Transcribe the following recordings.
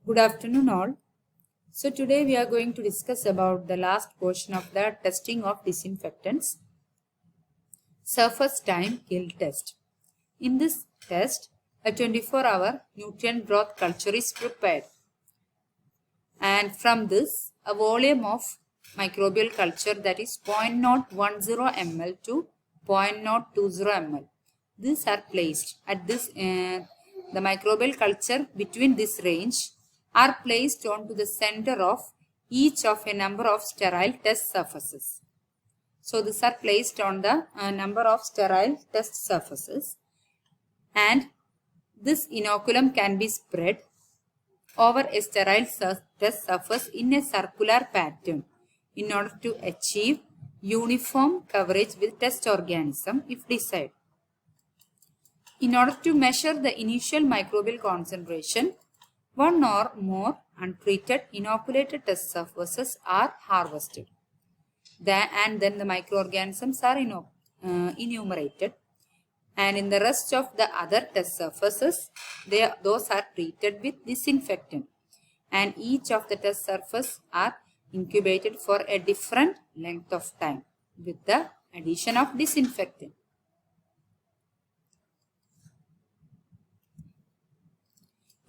Good afternoon all. So today we are going to discuss about the last portion of the testing of disinfectants, surface time kill test. In this test, a 24-hour nutrient broth culture is prepared. And from this, a volume of microbial culture that is 0.010 ml to 0.020 ml. These are placed at the microbial culture between this range are placed onto the center of each of a number of sterile test surfaces. So these are placed on the number of sterile test surfaces, and this inoculum can be spread over a sterile test surface in a circular pattern in order to achieve uniform coverage with test organism if desired. In order to measure the initial microbial concentration, one or more untreated inoculated test surfaces are harvested. Then the microorganisms are enumerated, and in the rest of the other test surfaces, those are treated with disinfectant, and each of the test surfaces are incubated for a different length of time with the addition of disinfectant.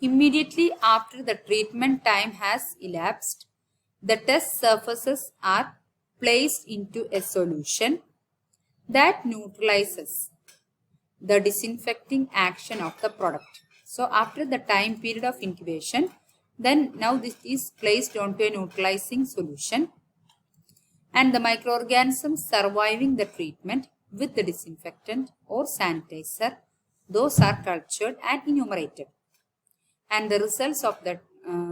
Immediately after the treatment time has elapsed, the test surfaces are placed into a solution that neutralizes the disinfecting action of the product. So after the time period of incubation, then now this is placed onto a neutralizing solution, and the microorganisms surviving the treatment with the disinfectant or sanitizer, those are cultured and enumerated. And the results of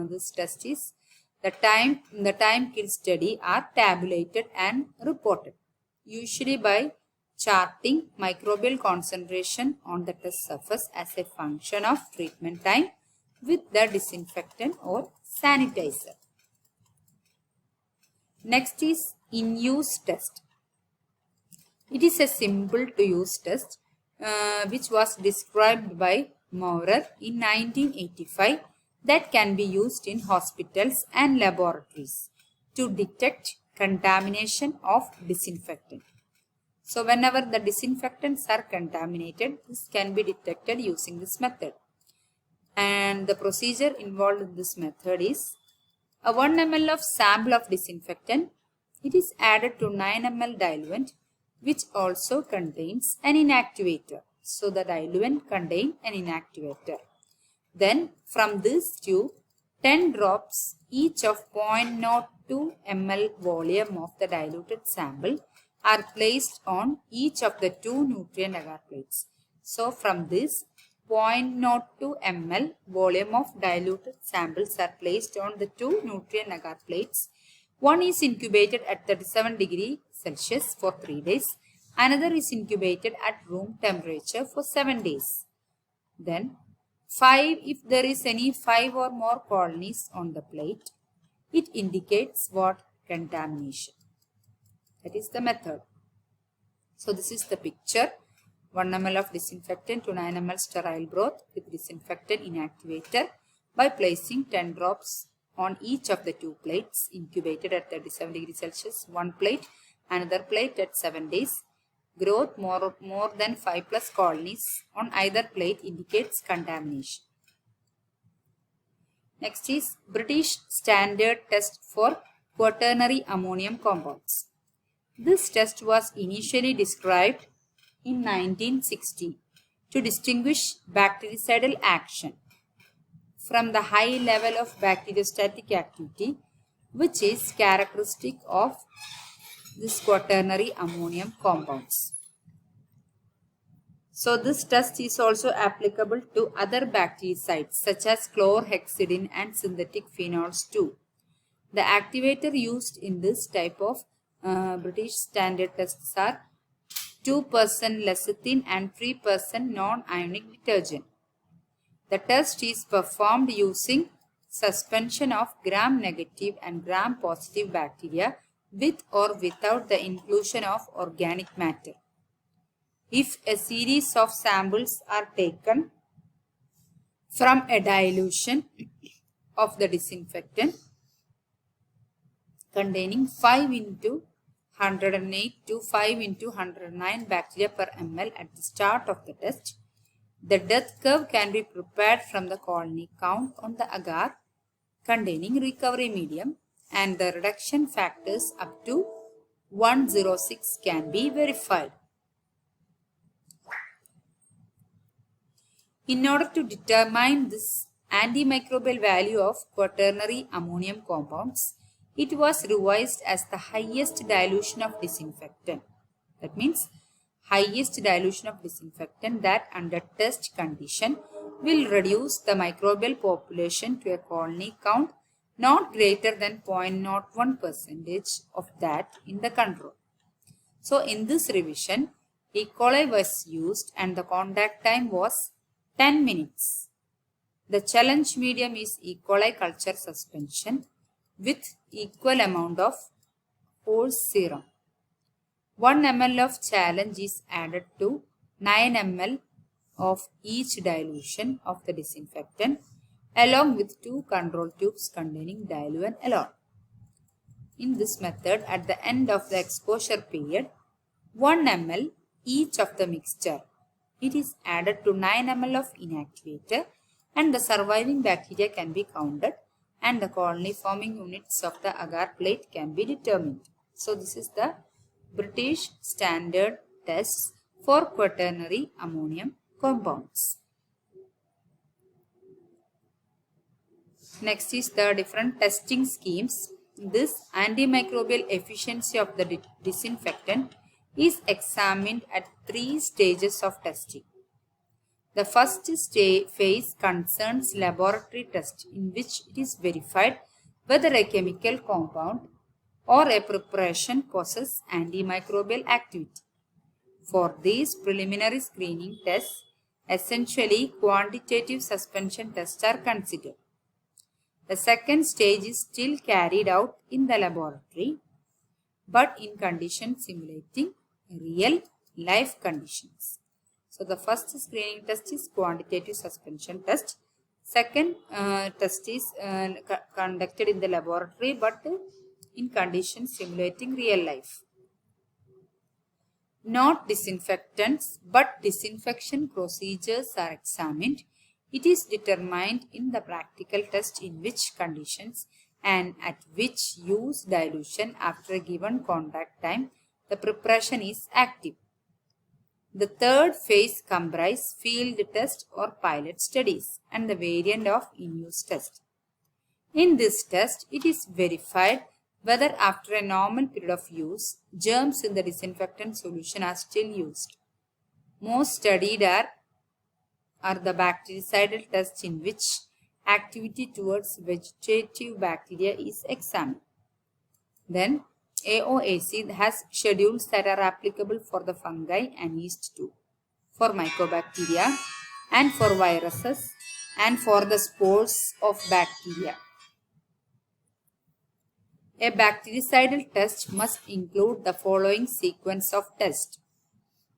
this test is the time kill study are tabulated and reported, usually by charting microbial concentration on the test surface as a function of treatment time with the disinfectant or sanitizer. Next is in-use test. It is a simple to use test which was described by Maurer in 1985 that can be used in hospitals and laboratories to detect contamination of disinfectant. So whenever the disinfectants are contaminated, this can be detected using this method. And the procedure involved in this method is a 1 ml of sample of disinfectant. It is added to 9 ml diluent, which also contains an inactivator. So the diluent contains an inactivator. Then from this tube, 10 drops each of 0.02 ml volume of the diluted sample are placed on each of the two nutrient agar plates. So from this 0.02 ml volume of diluted samples are placed on the two nutrient agar plates. One is incubated at 37 degrees Celsius for 3 days. Another is incubated at room temperature for 7 days. Then 5, if there is any 5 or more colonies on the plate, it indicates what? Contamination. That is the method. So this is the picture. 1 ml of disinfectant to 9 ml sterile broth with disinfectant inactivator by placing 10 drops on each of the two plates incubated at 37 degrees Celsius. One plate, another plate at 7 days. Growth more than 5 plus colonies on either plate indicates contamination. Next is British Standard Test for Quaternary Ammonium Compounds. This test was initially described in 1960 to distinguish bactericidal action from the high level of bacteriostatic activity, which is characteristic of this quaternary ammonium compounds. So this test is also applicable to other bactericides such as chlorhexidine and synthetic phenols too. The activator used in this type of British standard tests are 2% lecithin and 3% non-ionic detergent. The test is performed using suspension of gram-negative and gram-positive bacteria with or without the inclusion of organic matter. If a series of samples are taken from a dilution of the disinfectant containing 5 into 108 to 5 into 109 bacteria per ml at the start of the test, the death curve can be prepared from the colony count on the agar containing recovery medium, and the reduction factors up to 106 can be verified. In order to determine this antimicrobial value of quaternary ammonium compounds, it was revised as the highest dilution of disinfectant. That means highest dilution of disinfectant that under test condition will reduce the microbial population to a colony count not greater than 0.01% of that in the control. So in this revision, E. coli was used and the contact time was 10 minutes. The challenge medium is E. coli culture suspension with equal amount of horse serum. 1 ml of challenge is added to 9 ml of each dilution of the disinfectant along with 2 control tubes containing diluent alone. In this method, at the end of the exposure period, 1 ml each of the mixture. It is added to 9 ml of inactivator and the surviving bacteria can be counted and the colony forming units of the agar plate can be determined. So this is the British standard tests for quaternary ammonium compounds. Next is the different testing schemes. This antimicrobial efficiency of the disinfectant is examined at 3 stages of testing. The first phase concerns laboratory test in which it is verified whether a chemical compound or a preparation possesses antimicrobial activity. For these preliminary screening tests, essentially quantitative suspension tests are considered. The second stage is still carried out in the laboratory, but in conditions simulating real life conditions. So the first screening test is quantitative suspension test. Second test is conducted in the laboratory but in conditions simulating real life. Not disinfectants but disinfection procedures are examined. It is determined in the practical test in which conditions and at which use dilution after a given contact time the preparation is active. The third phase comprises field test or pilot studies and the variant of in-use test. In this test, it is verified whether after a normal period of use, germs in the disinfectant solution are still used. Most studied are the bactericidal tests in which activity towards vegetative bacteria is examined. Then AOAC has schedules that are applicable for the fungi and yeast too, for mycobacteria and for viruses and for the spores of bacteria. A bactericidal test must include the following sequence of tests.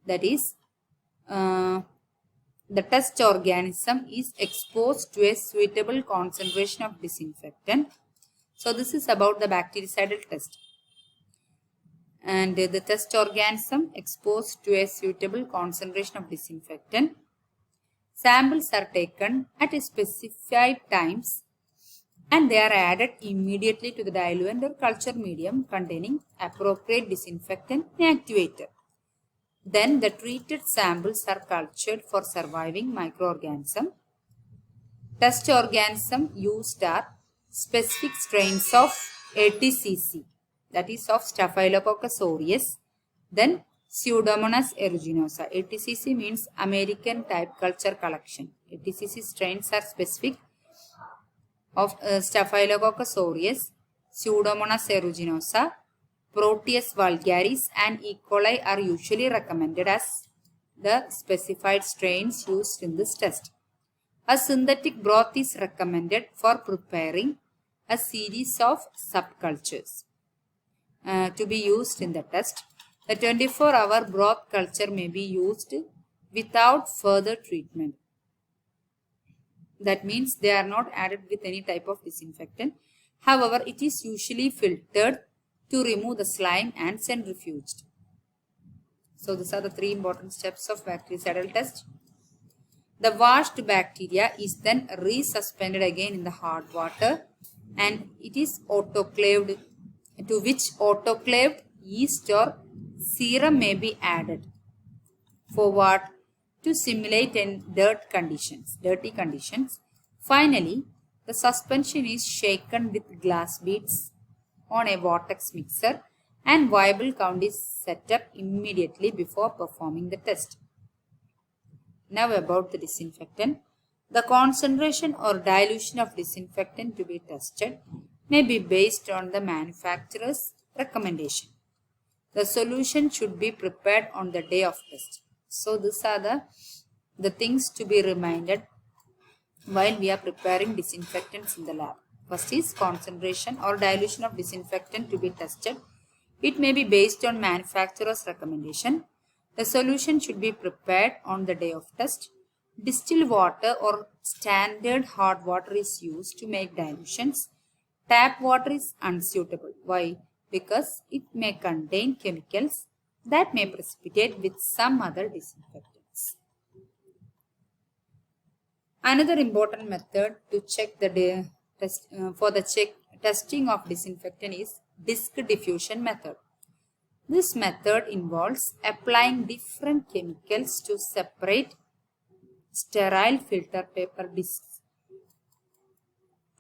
That is, the test organism is exposed to a suitable concentration of disinfectant. So this is about the bactericidal test. And the test organism exposed to a suitable concentration of disinfectant. Samples are taken at specified times and they are added immediately to the diluent or culture medium containing appropriate disinfectant inactivator. Then the treated samples are cultured for surviving microorganism. Test organism used are specific strains of ATCC, that is of Staphylococcus aureus, then Pseudomonas aeruginosa. ATCC means American type culture collection. ATCC strains are specific of Staphylococcus aureus, Pseudomonas aeruginosa, Proteus vulgaris and E. coli are usually recommended as the specified strains used in this test. A synthetic broth is recommended for preparing a series of subcultures to be used in the test. The 24-hour broth culture may be used without further treatment. That means they are not added with any type of disinfectant. However, it is usually filtered to remove the slime and centrifuged. So these are the three important steps of bactericidal test. The washed bacteria is then resuspended again in the hard water and it is autoclaved, to which autoclaved yeast or serum may be added. For what? To simulate in dirty conditions. Finally, the suspension is shaken with glass beads on a vortex mixer and viable count is set up immediately before performing the test. Now about the disinfectant. The concentration or dilution of disinfectant to be tested may be based on the manufacturer's recommendation. The solution should be prepared on the day of test. So these are the things to be reminded while we are preparing disinfectants in the lab. First is concentration or dilution of disinfectant to be tested. It may be based on manufacturer's recommendation. The solution should be prepared on the day of test. Distilled water or standard hard water is used to make dilutions. Tap water is unsuitable. Why? Because it may contain chemicals that may precipitate with some other disinfectants. Another important method to check the testing of disinfectant is disk diffusion method. This method involves applying different chemicals to separate sterile filter paper discs.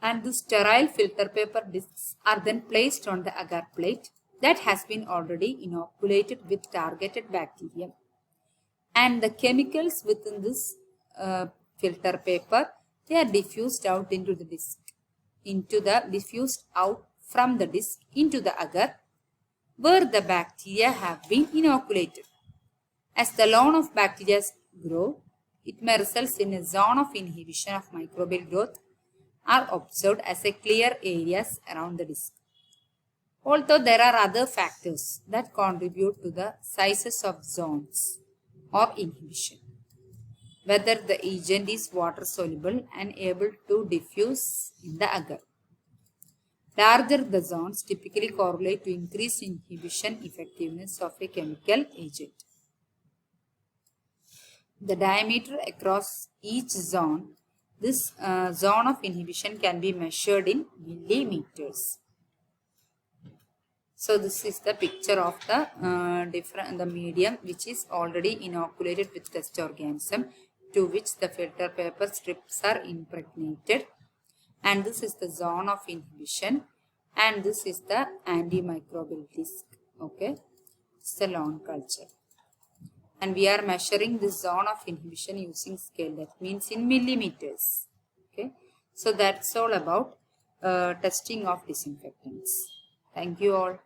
And the sterile filter paper discs are then placed on the agar plate that has been already inoculated with targeted bacterium. And the chemicals within this filter paper, they are diffused out into the disc, diffused out from the disc into the agar where the bacteria have been inoculated. As the lawn of bacteria grow, it may result in a zone of inhibition of microbial growth are observed as a clear areas around the disc. Although there are other factors that contribute to the sizes of zones of inhibition, whether the agent is water soluble and able to diffuse in the agar. Larger the zones typically correlate to increased inhibition effectiveness of a chemical agent. The diameter across each zone, this zone of inhibition can be measured in millimeters. So this is the picture of the medium which is already inoculated with test organism to which the filter paper strips are impregnated, and this is the zone of inhibition, and this is the antimicrobial disc. Okay, it's the lawn culture, and we are measuring this zone of inhibition using scale, that means in millimeters. Okay, so that's all about testing of disinfectants. Thank you all.